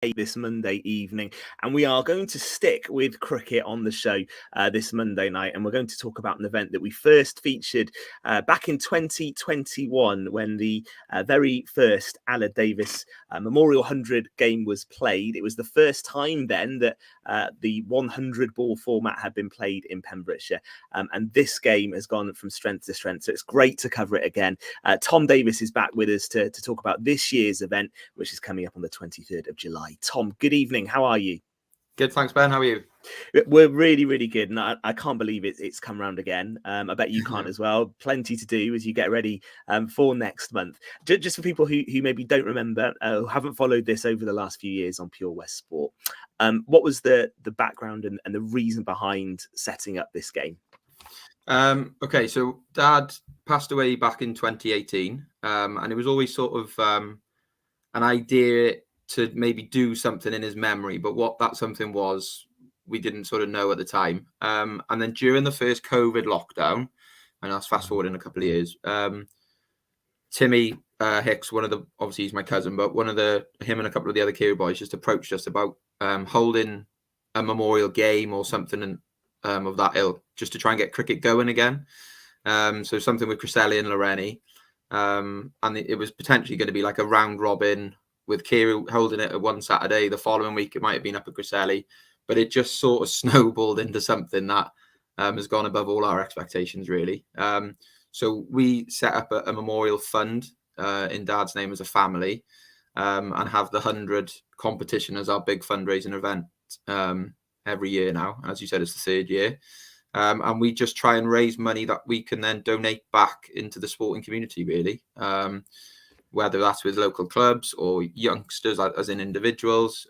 this Monday evening, and we are going to stick with cricket on the show this Monday night, and we're going to talk about an event that we first featured back in 2021 when the very first Aled Davies Memorial 100 game was played. It was the first time then that the 100 ball format had been played in Pembrokeshire, and this game has gone from strength to strength, so it's great to cover it again. Tom Davis is back with us to talk about this year's event, which is coming up on the 23rd of July. Tom, good evening. How are you? Good, thanks, Ben. How are you? We're really, really good, and I can't believe it's come round again. I bet you can't as well. Plenty to do as you get ready for next month. Just for people who maybe don't remember, who haven't followed this over the last few years on Pure West Sport, what was the background and the reason behind setting up this game? Okay, so Dad passed away back in 2018, and it was always sort of an idea to maybe do something in his memory, but what that something was, we didn't sort of know at the time. And then during the first COVID lockdown, and that's fast forwarding a couple of years, Timmy Hicks, obviously he's my cousin, but him and a couple of the other Kiwi boys just approached us about holding a memorial game or something of that ilk, just to try and get cricket going again. So something with Criselli and Loreni. And it was potentially going to be like a round robin with Kieran holding it at one Saturday. The following week, it might have been up at Criselli, but it just sort of snowballed into something that has gone above all our expectations, really. So we set up a memorial fund in Dad's name as a family, and have the 100 competition as our big fundraising event every year now. As you said, it's the third year. And we just try and raise money that we can then donate back into the sporting community, really. Whether that's with local clubs or youngsters, as in individuals,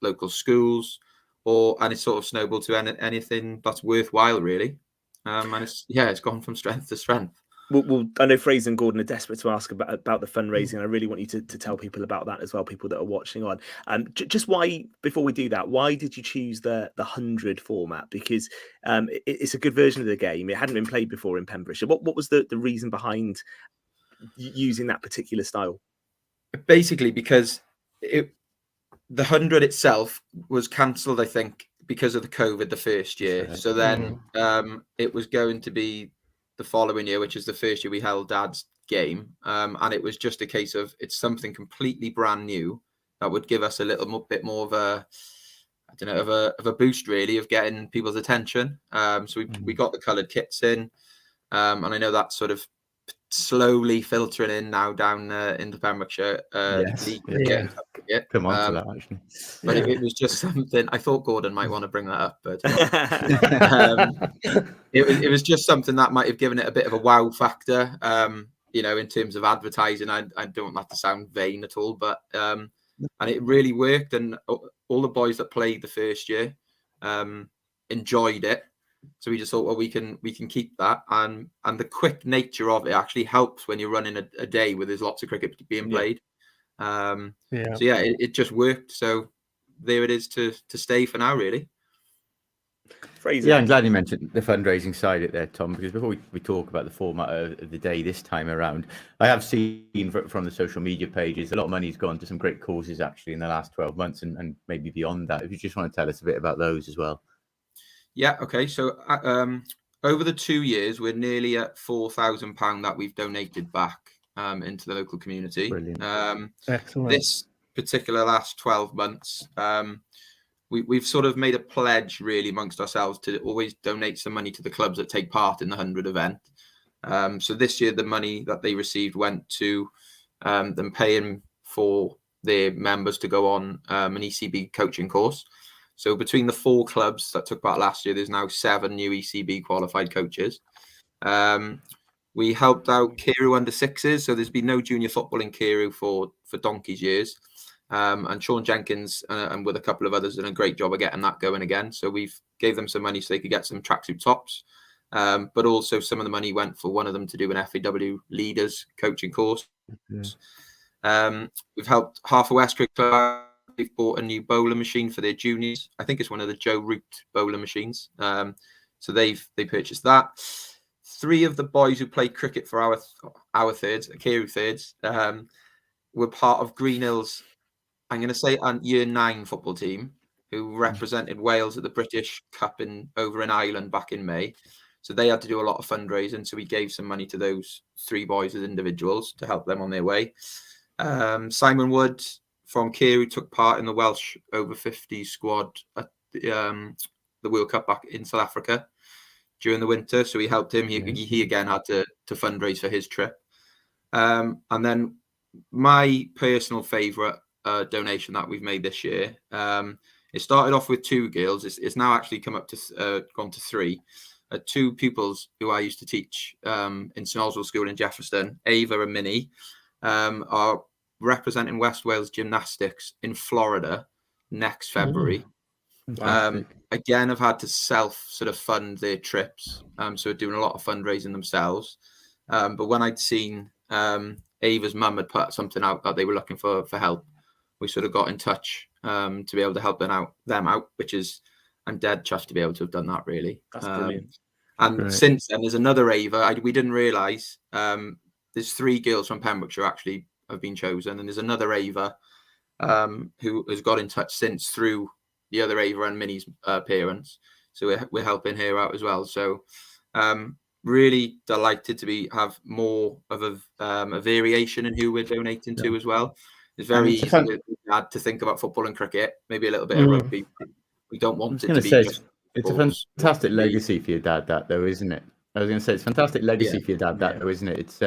local schools, and it's sort of snowballed to anything that's worthwhile, really. And it's gone from strength to strength. Well, I know Fraser and Gordon are desperate to ask about the fundraising. I really want you to tell people about that as well, people that are watching on. Just why, before we do that, why did you choose the 100 format? Because it's a good version of the game. It hadn't been played before in Pembrokeshire. What was the reason behind using that particular style? Basically, because the 100 itself was cancelled, I think, because of the COVID the first year. So then it was going to be the following year, which is the first year we held Dad's game. And it was just a case of, it's something completely brand new that would give us a little bit more of a boost, really, of getting people's attention. So we got the coloured kits in, and I know that's sort of slowly filtering in now down into Pembrokeshire. Yes. Come on to that, actually. But it was just something. I thought Gordon might want to bring that up, but it was just something that might have given it a bit of a wow factor. In terms of advertising, I don't want that to sound vain at all, but and it really worked, and all the boys that played the first year enjoyed it. So we just thought, well, we can keep that, and the quick nature of it actually helps when you're running a day where there's lots of cricket being played. So it just worked. So there it is to stay for now, really. Fraser. Yeah, I'm glad you mentioned the fundraising side of it there, Tom, because before we talk about the format of the day this time around, I have seen from the social media pages, a lot of money's gone to some great causes actually in the last 12 months and maybe beyond that. If you just want to tell us a bit about those as well. Yeah, okay. So over the 2 years, we're nearly at £4,000 that we've donated back into the local community. Brilliant. Excellent. This particular last 12 months, we've sort of made a pledge, really, amongst ourselves to always donate some money to the clubs that take part in the 100 event. So this year, the money that they received went to them paying for their members to go on an ECB coaching course. So between the 4 clubs that took part last year, there's now 7 new ECB qualified coaches. We helped out Carew under 6s, so there's been no junior football in Carew for donkey's years. And Sean Jenkins and with a couple of others done a great job of getting that going again. So we've gave them some money so they could get some tracksuit tops. But also some of the money went for one of them to do an FAW leaders coaching course. We've helped Half a West Cricket Club. They've bought a new bowler machine for their juniors. I think it's one of the Joe Root bowler machines. So they purchased that. 3 of the boys who played cricket for our thirds, Carew thirds, were part of Green Hills I'm going to say a year 9 football team who represented Wales at the British Cup over in Ireland back in May. So they had to do a lot of fundraising. So we gave some money to those 3 boys as individuals to help them on their way. Simon Wood from Carew took part in the Welsh over 50 squad at the World Cup back in South Africa during the winter. So we helped him. He again had to fundraise for his trip. And then my personal favourite donation that we've made this year, it started off with 2 girls. It's now actually come up to gone to 3. 2 pupils who I used to teach in St Oswald School in Jefferston, Ava and Minnie, are representing West Wales gymnastics in Florida next February. Again, I've had to sort of fund their trips, so doing a lot of fundraising themselves. But when I'd seen Ava's mum had put something out that they were looking for help, we sort of got in touch to be able to help them out, which is, I'm dead chuffed to be able to have done that, really. That's brilliant. And since then, there's another Ava. We didn't realise there's 3 girls from Pembrokeshire actually have been chosen, and there's another Ava who has got in touch since through the other Ava and Minnie's parents. So we're helping her out as well. So really delighted to have more of a variation in who we're donating to as well. It's very easy to think about football and cricket, maybe a little bit of rugby. We don't want it to be just it's a fantastic legacy for your dad, that though, isn't it? I was going to say it's a fantastic legacy for your dad, that though, isn't it? It's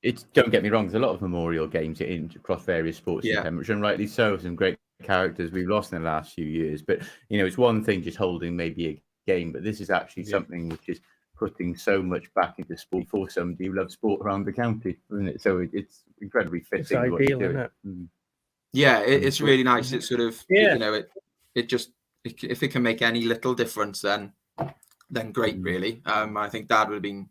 it's, don't get me wrong, there's a lot of memorial games across various sports in Pembrokeshire, and rightly so. Some great characters we've lost in the last few years, but it's one thing just holding maybe a game, but this is actually something which is putting so much back into sport for somebody who loves sport around the county, isn't it? So it's incredibly fitting. It's ideal, isn't it? Yeah, it's really nice. It's sort of it just, if it can make any little difference, then great, really. I think Dad would have been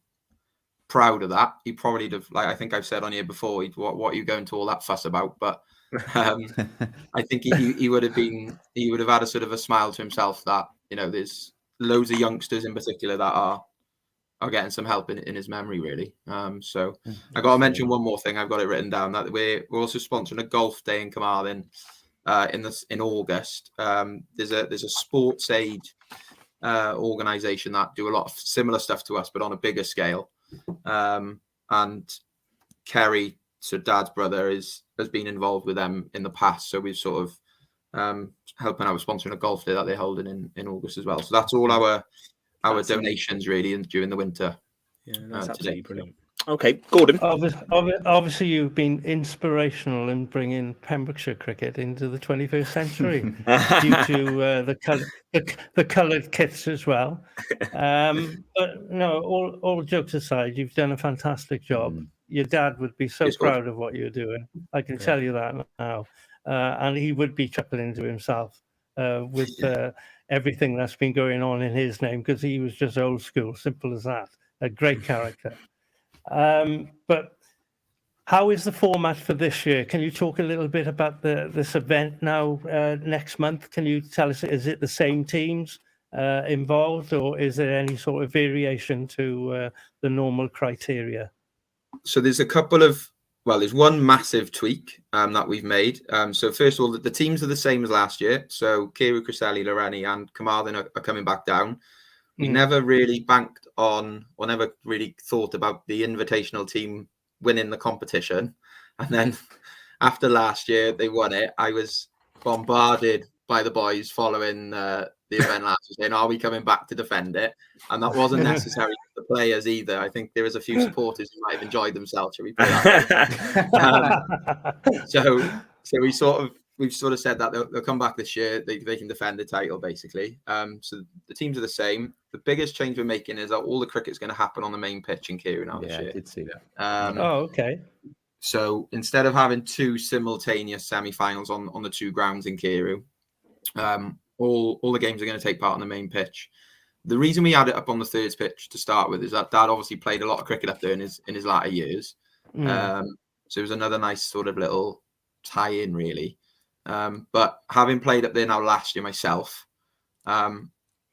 proud of that. He probably would have, like I think I've said on here before, what are you going to all that fuss about? But I think he would have had a sort of a smile to himself that there's loads of youngsters in particular that are getting some help in his memory, really. So I got to mention one more thing. I've got it written down that we're also sponsoring a golf day in Carmarthen in August. There's a sports aid organisation that do a lot of similar stuff to us, but on a bigger scale. And Kerry, so Dad's brother, has been involved with them in the past. So we've sort of helping out with sponsoring a golf day that they're holding in August as well. So that's all our donations really during the winter. Yeah, that's absolutely brilliant. Okay, Gordon. Obviously, you've been inspirational in bringing Pembrokeshire cricket into the 21st century due to the coloured kits as well. But no, all jokes aside, you've done a fantastic job. Your dad would be so proud of what you're doing. I can tell you that now. And he would be chuckling to himself with everything that's been going on in his name, because he was just old school, simple as that. A great character. But how is the format for this year? Can you talk a little bit about this event now next month? Can you tell us, is it the same teams involved, or is there any sort of variation to the normal criteria? So there's there's one massive tweak that we've made. So first of all, the teams are the same as last year. So Carew, Criselli, Loreni and Carmarthen are coming back down. We never really banked on, or never really thought about the invitational team winning the competition. And then after last year, they won it. I was bombarded by the boys following the event last year saying, are we coming back to defend it? And that wasn't necessary for the players either. I think there was a few supporters who might have enjoyed themselves, shall we put that way. So we've sort of said that they'll come back this year. They can defend the title, basically. So the teams are the same. The biggest change we're making is that all the cricket's going to happen on the main pitch in Carew now this year. I did see that. Okay. So instead of having 2 simultaneous semi-finals on the 2 grounds in Carew, all the games are going to take part on the main pitch. The reason we had it up on the thirds pitch to start with is that Dad obviously played a lot of cricket up there in his latter years. So it was another nice sort of little tie-in, really. But having played up there now last year myself,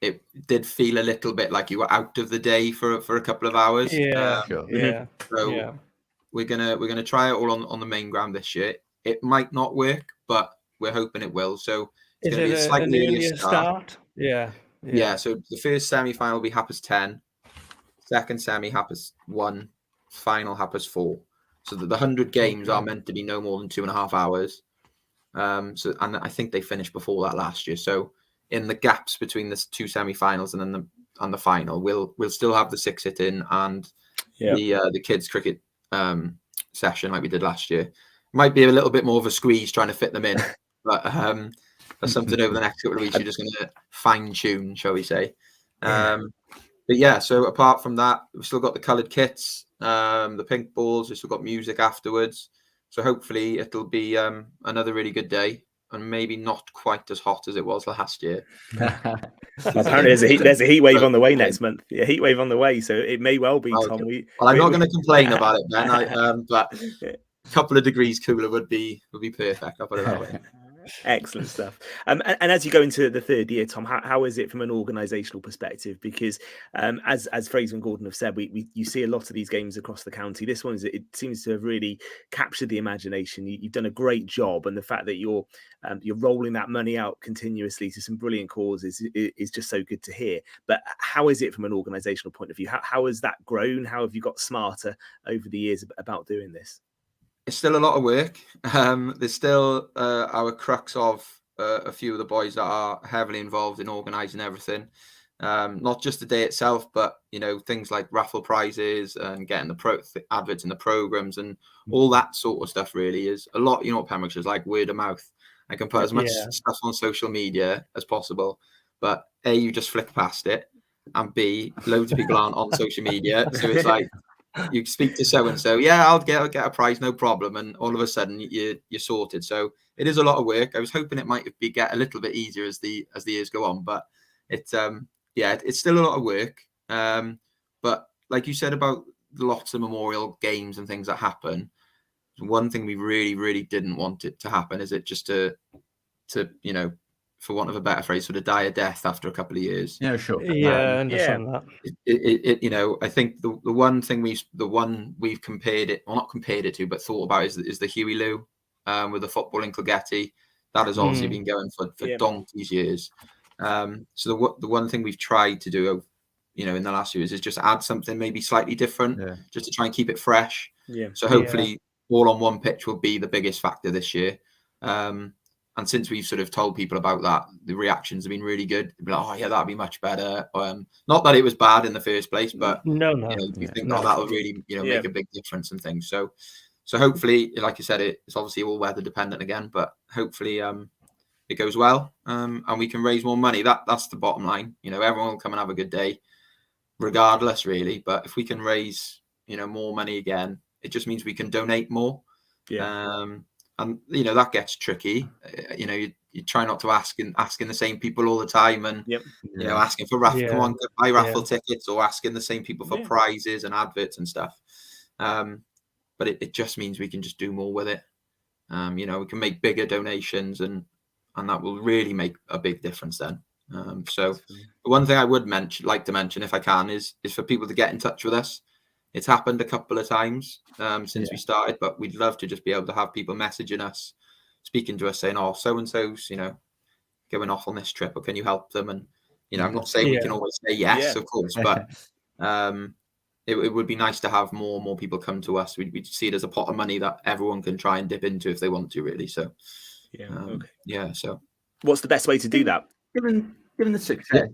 it did feel a little bit like you were out of the day for a couple of hours. So we're gonna try it all on the main ground this year. It might not work but we're hoping it will. So it's Is going to it be a an slightly earlier earlier start. start? Yeah. Yeah. So the first semi-final will be 10:30. Second semi 1:00. Final 4:00. So that the 100 games are meant to be no more than 2.5 hours. So, and I think they finished before that last year. So in the gaps between the 2 semi-finals and then the final, we'll still have the 6-hitting and the kids cricket session like we did last year. Might be a little bit more of a squeeze trying to fit them in, but that's something over the next couple of weeks you're just going to fine tune, shall we say? But yeah, so apart from that, we've still got the coloured kits, the pink balls. We've still got music afterwards. So hopefully it'll be another really good day, and maybe not quite as hot as it was last year. Apparently, there's a heat wave on the way next month. Yeah, heat wave on the way, so it may well be, Tom. Okay. Well, I'm not going to complain about it, Ben. But a couple of degrees cooler would be perfect. I'll put it that way. Excellent stuff. And as you go into the third year, Tom, how is it from an organisational perspective? Because as Fraser and Gordon have said, you see a lot of these games across the county. This one it seems to have really captured the imagination. You've done a great job, and the fact that you're rolling that money out continuously to some brilliant causes is just so good to hear. But how is it from an organisational point of view? How has that grown? How have you got smarter over the years about doing this? It's still a lot of work. There's still our crux of a few of the boys that are heavily involved in organising everything. Not just the day itself, but things like raffle prizes and getting the adverts in the programmes and all that sort of stuff. Really is a lot. What Pembrokeshire's like, word of mouth. I can put as much stuff on social media as possible, but A, you just flick past it, and B, loads of people aren't on social media, so it's like, you speak to so and so, I'll get a prize, no problem, and all of a sudden you're sorted. So it is a lot of work. I was hoping it might get a little bit easier as the years go on, but it's still a lot of work. But like you said about lots of memorial games and things that happen, one thing we really, really didn't want it to happen is it just to for want of a better phrase, sort of die a death after a couple of years. Yeah, sure. I understand that. I think the one thing we've compared it, or not compared it to, but thought about is the Huey Lou with the football in Clegety. That has obviously been going for donkey's years. So the one thing we've tried to do, in the last few years is just add something maybe slightly different, just to try and keep it fresh. Yeah. So hopefully all on one pitch will be the biggest factor this year. And since we've sort of told people about that, the reactions have been really good. They'll be like, that'd be much better. Not that it was bad in the first place, but you think that'll really make a big difference and things. So hopefully, like you said, it's obviously all weather dependent again, but hopefully it goes well, and we can raise more money. That's the bottom line. Everyone will come and have a good day, regardless, really. But if we can raise more money again, it just means we can donate more. And that gets tricky. You try not to asking the same people all the time, and asking for come on, buy raffle tickets, or asking the same people for prizes and adverts and stuff. But it just means we can just do more with it. We can make bigger donations, and that will really make a big difference then. So the one thing I would like to mention, if I can, is for people to get in touch with us. It's happened a couple of times since we started, but we'd love to just be able to have people messaging us, speaking to us, saying, so-and-so's, going off on this trip, or can you help them? And, I'm not saying we can always say yes, of course, but it would be nice to have more people come to us. We'd see it as a pot of money that everyone can try and dip into if they want to, really. So, so. What's the best way to do that? Given the success.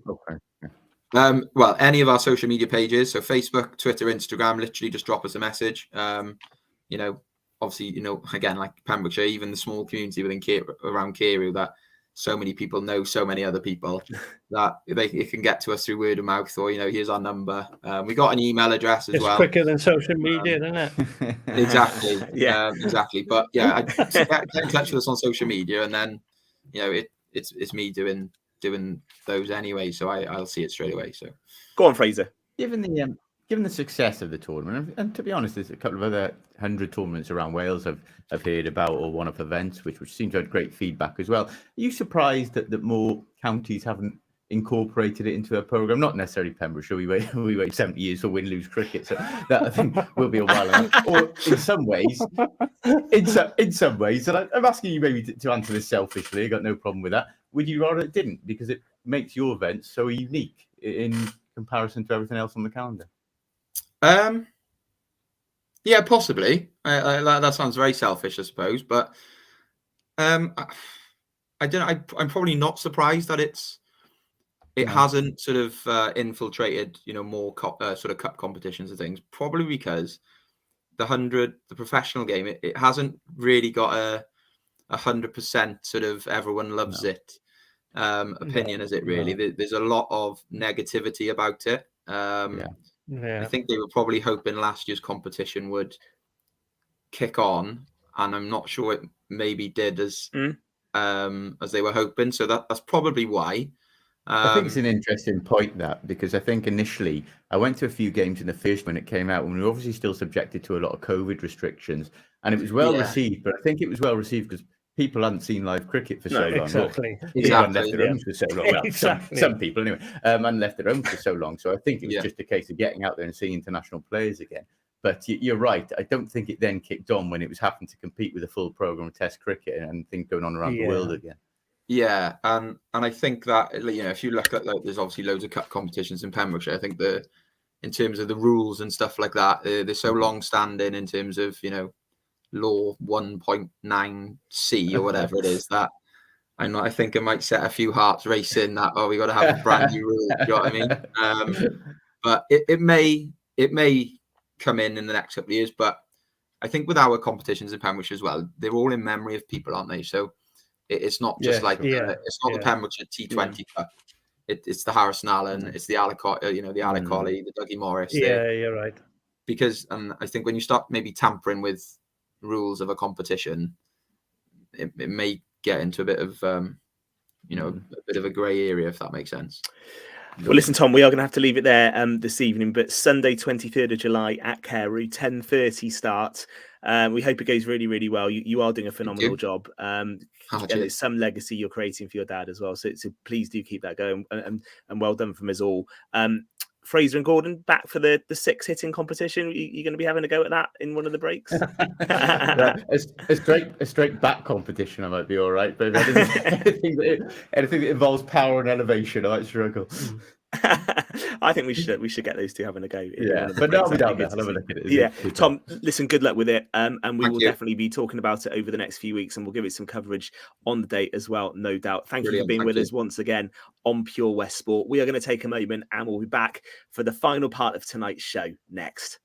Well, any of our social media pages, so Facebook, Twitter, Instagram, literally just drop us a message. Obviously, again, like Pembrokeshire, even the small community around Carew, that so many people know so many other people that they can get to us through word of mouth, or here's our number. We got an email address as well. It's quicker than social media, isn't it? Exactly. Exactly. But get in touch with us on social media, and then it's me doing those anyway, so I'll see it straight away. So go on, Fraser. Given the success of the tournament, and to be honest, there's a couple of other 100 tournaments around Wales I've heard about, or one-off events which seem to have great feedback as well. Are you surprised that more counties haven't incorporated it into a program. Not necessarily Pembrokeshire. We wait 70 years for win-lose cricket, so that I think will be a while. Or in some ways, and I'm asking you maybe to answer this selfishly. I got no problem with that. Would you rather it didn't, because it makes your event so unique in comparison to everything else on the calendar? Yeah, possibly. That sounds very selfish, I suppose, but I don't know. I'm probably not surprised that it hasn't sort of infiltrated, more sort of cup competitions and things. Probably because the professional game, it hasn't really got a 100% sort of everyone loves it opinion, is it really? There's a lot of negativity about it. I think they were probably hoping last year's competition would kick on, and I'm not sure it maybe did as they were hoping. So that's probably why. I think it's an interesting point, that, because I think initially I went to a few games in the first when it came out, when we were obviously still subjected to a lot of COVID restrictions, and it was well received. But I think it was well received because people hadn't seen live cricket for so long. Exactly. People hadn't left their homes for so long. Well, some people anyway, hadn't left their homes for so long. So I think it was just a case of getting out there and seeing international players again. But you're right. I don't think it then kicked on when it was having to compete with a full program of Test cricket and things going on around the world again. Yeah, and I think that, if you look at, there's obviously loads of cup competitions in Pembrokeshire. I think in terms of the rules and stuff like that, they're so long standing in terms of law 1.9C or whatever it is, that I think it might set a few hearts racing that we got to have a brand new rule. You know what I mean? But it may come in the next couple of years. But I think with our competitions in Pembrokeshire as well, they're all in memory of people, aren't they? So it's not just it's not the Pembrokeshire T20 Cup. It's the Harrison Allen, it's the Alec Colley, the Dougie Morris. Yeah, you're right. Because I think when you start maybe tampering with rules of a competition, it may get into a bit of a bit of a grey area, if that makes sense. Well, listen, Tom, we are going to have to leave it there this evening, but Sunday 23rd of July at Carew, 10:30 start. We hope it goes really, really well. You are doing a phenomenal job. And it's some legacy you're creating for your dad as well. So please do keep that going, and well done from us all. Fraser and Gordon back for the 6 hitting competition. You're going to be having a go at that in one of the breaks. A straight back competition, I might be all right, but anything that involves power and elevation, I might struggle. I think we should get those two having a go. But that'll be down there. I'll have a look at it. Yeah, Tom, listen, good luck with it, and we will definitely be talking about it over the next few weeks, and we'll give it some coverage on the date as well, no doubt. Thank you for being with us once again on Pure West Sport. We are going to take a moment, and we'll be back for the final part of tonight's show next.